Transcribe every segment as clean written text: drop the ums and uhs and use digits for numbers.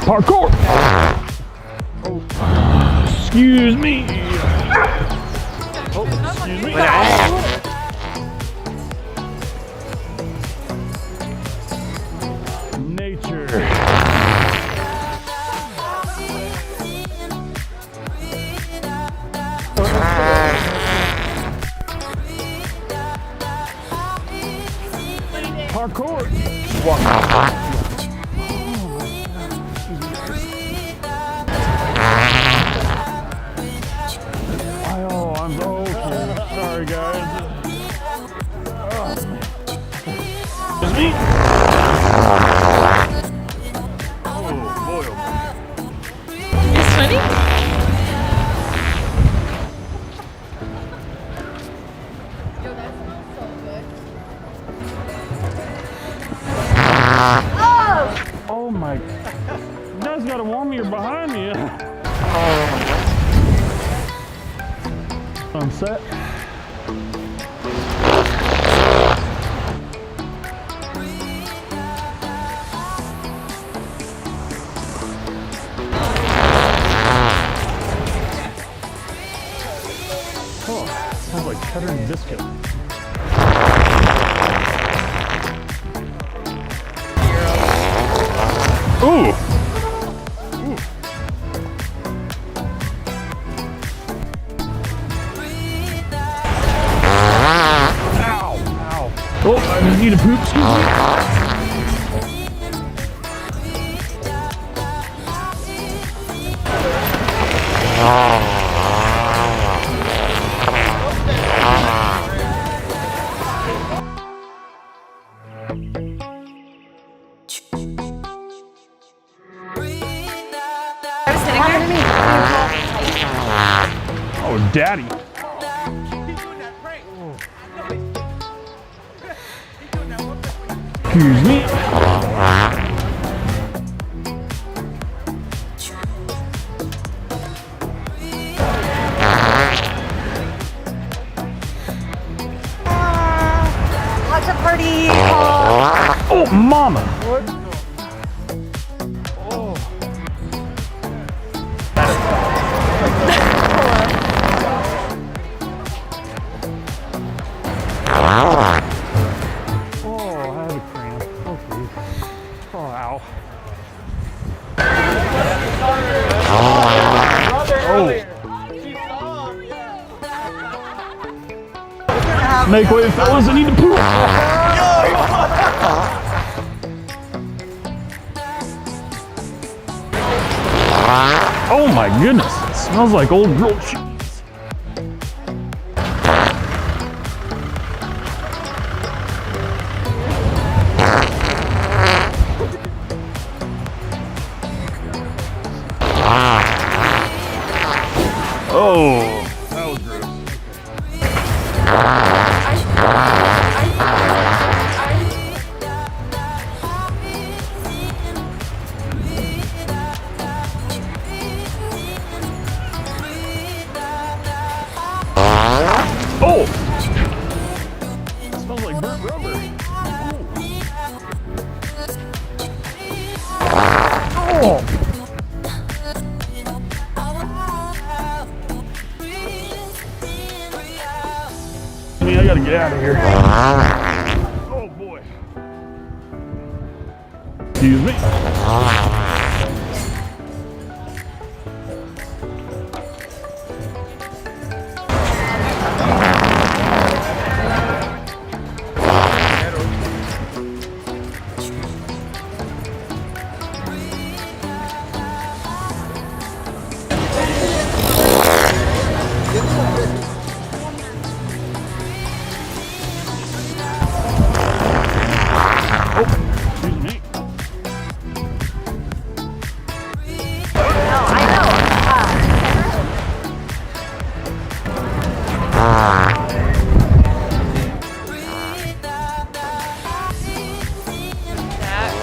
Parkour! Oh. Excuse me. Oh, excuse me. Nature. Parkour. Oh, I'm okay. Sorry, guys. It's me. Oh boy, It's funny. Yo, that smells so good. Oh my! You guys gotta warm me. You're behind me. I'm set. Oh, smells like cheddar and biscuit. Ooh! Oh, I just need a poop. Excuse Oh, daddy. Excuse me. Lots of party. Oh, mama. What? Oh. Oh, I had a cramp. Okay. Oh, ow. Oh. Make way, fellas. I need to poop. Oh my goodness. It smells like old grilled cheese. Oh, that was gross. Oh! It smells like burnt rubber. Oh! I gotta get out of here. Oh boy. Excuse me.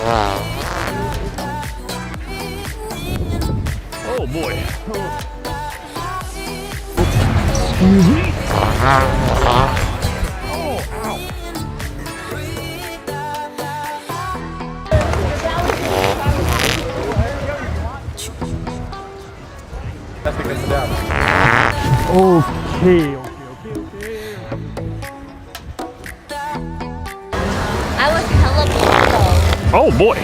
Oh boy. Excuse me. That's because of that. Okay. I was hella cold. Oh boy.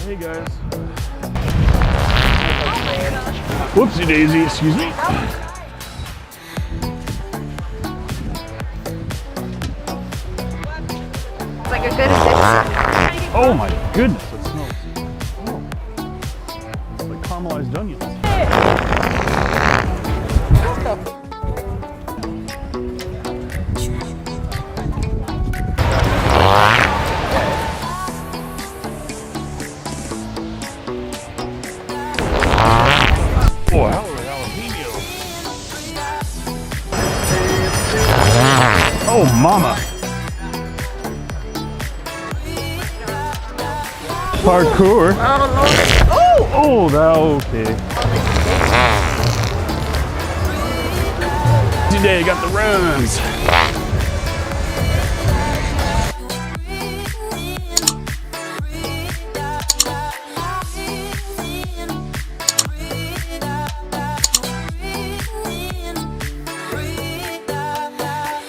Hey guys. Whoopsie daisy, excuse me. It's like a good addiction. Oh my goodness, it smells. Oh. It's like caramelized onions. Oh, jalapeno. Oh, mama. Parkour. Oh, that okay. Today I got the runs.